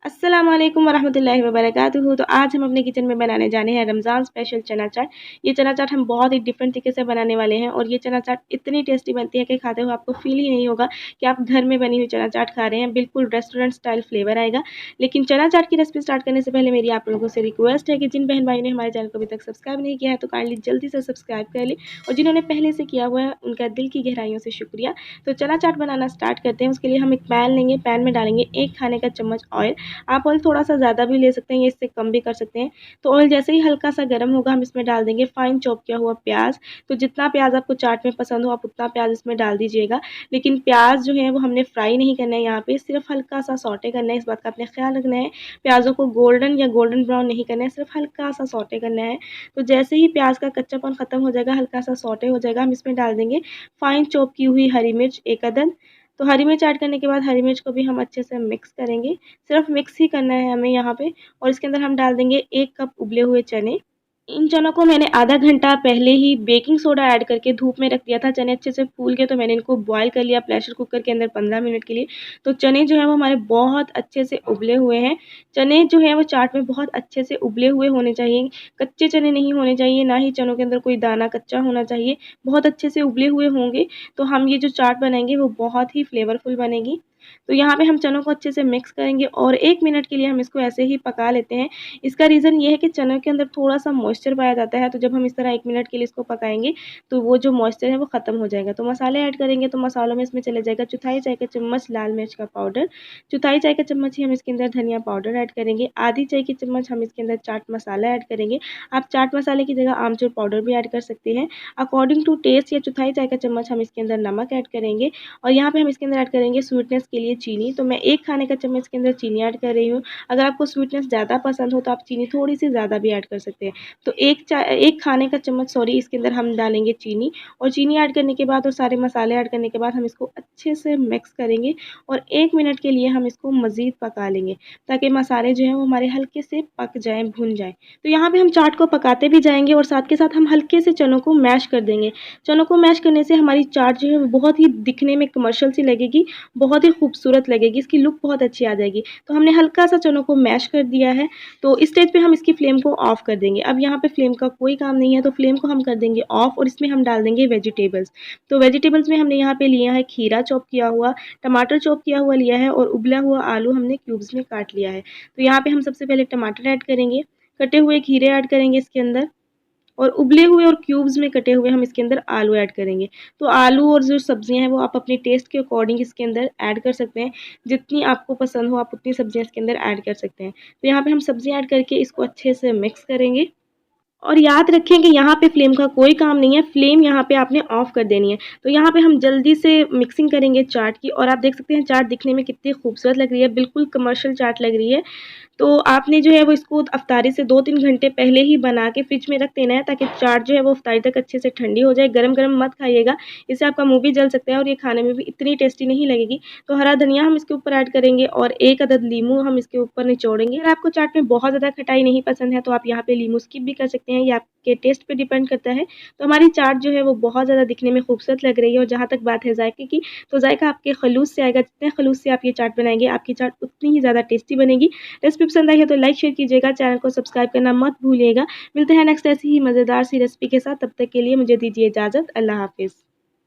अस्सलाम वालेकुम वरहमतुल्लाहि वबरकातुहू। तो आज हम अपने किचन में बनाने जाने हैं रमज़ान स्पेशल चना चाट। ये चना चाट हम बहुत ही डिफरेंट तरीके से बनाने वाले हैं और ये चना चाट इतनी टेस्टी बनती है कि खाते हुए आपको फील ही नहीं होगा कि आप घर में बनी हुई चना चाट खा रहे हैं। बिल्कुल रेस्टोरेंट स्टाइल फ्लेवर आएगा। लेकिन चना चाट की रेसिपी स्टार्ट करने से पहले मेरी आप लोगों से रिक्वेस्ट है कि जिन बहन भाई ने हमारे चैनल को अभी तक सब्सक्राइब नहीं किया है तो काइंडली जल्दी से सब्सक्राइब कर ले, और जिन्होंने पहले से किया हुआ है उनका दिल की गहराइयों से शुक्रिया। तो चना चाट बनाना स्टार्ट करते हैं। उसके लिए हम एक पैन लेंगे, पैन में डालेंगे 1 खाने का चम्मच ऑयल। आप ऑयल थोड़ा-सा ज़्यादा भी ले सकते हैं या इससे कम भी कर सकते हैं। तो ऑयल जैसे ही हल्का-सा गर्म होगा हम इसमें डाल देंगे फाइन चॉप किया हुआ प्याज़। तो जितना प्याज़ आपको चाट में पसंद हो आप उतना प्याज़ इसमें डाल दीजिएगा। लेकिन प्याज़ जो है वो हमने फ्राई नहीं करना है, यहाँ पे सिर्फ़ हल्का-सा सौटे करना है। इस बात का आपने ख़्याल रखना है। प्याज़ों को गोल्डन या गोल्डन ब्राउन नहीं करना है, सिर्फ़ हल्का-सा सौटे करना है। तो जैसे ही प्याज़ का कच्चापन ख़त्म हो जाएगा, हल्का-सा सौटे हो जाएगा, हम इसमें डाल देंगे फाइन चॉप की हुई हरी मिर्च 1 अदद। तो हरी मिर्च ऐड करने के बाद हरी मिर्च को भी हम अच्छे से मिक्स करेंगे। सिर्फ मिक्स ही करना है हमें यहाँ पे। और इसके अंदर हम डाल देंगे 1 कप उबले हुए चने। इन चनों को मैंने आधा घंटा पहले ही बेकिंग सोडा ऐड करके धूप में रख दिया था। चने अच्छे से फूल गए तो मैंने इनको बॉयल कर लिया प्रेशर कुकर के अंदर 15 मिनट के लिए। तो चने जो हैं वो हमारे बहुत अच्छे से उबले हुए हैं। चने जो हैं वो चाट में बहुत अच्छे से उबले हुए होने चाहिए। कच्चे चने नहीं होने चाहिए, ना ही चनों के अंदर कोई दाना कच्चा होना चाहिए। बहुत अच्छे से उबले हुए होंगे तो हम ये जो चाट बनाएँगे वो बहुत ही फ्लेवरफुल बनेगी। तो यहाँ पे हम चनों को अच्छे से मिक्स करेंगे और 1 मिनट के लिए हम इसको ऐसे ही पका लेते हैं। इसका रीज़न ये है कि चनों के अंदर थोड़ा-सा मॉइस्चर पाया जाता है, तो जब हम इस तरह 1 मिनट के लिए इसको पकाएँगे, तो वो जो मॉइस्चर है वो ख़त्म हो जाएगा। तो मसाले ऐड करेंगे तो मसालों में इसमें चले जाएगा चौथाई चाय का चम्मच लाल मिर्च का पाउडर, चौथाई चाय का चम्मच ही हम इसके अंदर धनिया पाउडर ऐड करेंगे, आधी चाय की चम्मच हम इसके अंदर चाट मसाला ऐड करेंगे। आप चाट मसाले की जगह आमचूर पाउडर भी ऐड कर सकते हैं। अकॉर्डिंग टू टेस्ट या चौथाई चाय का चम्मच हम इसके अंदर नमक ऐड करेंगे और यहाँ पे हम इसके अंदर ऐड करेंगे स्वीटनेस के लिए चीनी। तो मैं 1 खाने का चम्मच इसके अंदर चीनी ऐड कर रही हूँ। अगर आपको स्वीटनेस ज़्यादा पसंद हो तो आप चीनी थोड़ी-सी ज़्यादा भी ऐड कर सकते हैं। तो 1 खाने का चम्मच इसके अंदर हम डालेंगे चीनी, और चीनी ऐड करने के बाद और सारे मसाले ऐड करने के बाद हम इसको अच्छे से मिक्स करेंगे और 1 मिनट के लिए हम इसको मज़ीद पका लेंगे ताकि मसाले जो हैं वो हमारे हल्के से पक जाएँ, भुन जाएँ। तो यहाँ पे हम चाट को पकाते भी जाएँगे और साथ के साथ हम हल्के से चनों को मैश कर देंगे। चनों को मैश करने से हमारी चाट जो है वो बहुत ही दिखने में कमर्शियल सी लगेगी, बहुत ही खूबसूरत लगेगी, इसकी लुक बहुत अच्छी आ जाएगी। तो हमने हल्का-सा चनों को मैश कर दिया है। तो इस स्टेज पे हम इसकी फ्लेम को ऑफ कर देंगे। अब यहाँ पे फ्लेम का कोई काम नहीं है तो फ्लेम को हम कर देंगे ऑफ और इसमें हम डाल देंगे वेजिटेबल्स। तो वेजिटेबल्स में हमने यहाँ पे लिया है खीरा चॉप किया हुआ, टमाटर चॉप किया हुआ लिया है और उबला हुआ आलू हमने क्यूब्स में काट लिया है। तो यहाँ पे हम सबसे पहले टमाटर ऐड करेंगे, कटे हुए खीरे ऐड करेंगे इसके अंदर, और उबले हुए और क्यूब्स में कटे हुए हम इसके अंदर आलू ऐड करेंगे। तो आलू और जो सब्जियां हैं वो आप अपने टेस्ट के अकॉर्डिंग इसके अंदर ऐड कर सकते हैं। जितनी आपको पसंद हो आप उतनी सब्जियां इसके अंदर ऐड कर सकते हैं। तो यहाँ पे हम सब्जियां ऐड करके इसको अच्छे से मिक्स करेंगे। और याद रखें कि यहाँ पे फ्लेम का कोई काम नहीं है, फ्लेम यहाँ पे आपने ऑफ कर देनी है। तो यहाँ पे हम जल्दी से मिक्सिंग करेंगे चाट की, और आप देख सकते हैं चाट दिखने में कितनी खूबसूरत लग रही है, बिल्कुल कमर्शियल चाट लग रही है। तो आपने जो है वो इसको अफ्तारी से 2-3 घंटे पहले ही बना के फ्रिज में रख देना है ताकि चाट जो है वो अफ्तारी तक अच्छे से ठंडी हो जाए। गरम-गरम मत खाइएगा, इससे आपका मुँह भी जल सकता है और ये खाने में भी इतनी टेस्टी नहीं लगेगी। तो हरा धनिया हम इसके ऊपर ऐड करेंगे और 1 अदद लीमू हम इसके ऊपर निचोड़ेंगे। अगर आपको चाट में बहुत ज़्यादा खटाई नहीं पसंद है तो आप यहाँ पे लीमू स्किप भी कर सकते हैं, ये आपके टेस्ट पे डिपेंड करता है। तो हमारी चाट जो है वो बहुत ज़्यादा दिखने में खूबसूरत लग रही है, और जहाँ तक बात है जायके की, तो जायका आपके खलूस से आएगा। जितने खलूस से आप ये चाट बनाएँगे आपकी चाट उतनी ही ज़्यादा टेस्टी बनेगी। रेसिपी पसंद आई है तो लाइक शेयर कीजिएगा, चैनल को सब्सक्राइब करना मत भूलिएगा। मिलते हैं नेक्स्ट ऐसी ही मज़ेदार सी रेसिपी के साथ, तब तक के लिए मुझे दीजिए इजाज़त। अल्लाह हाफ़िज़।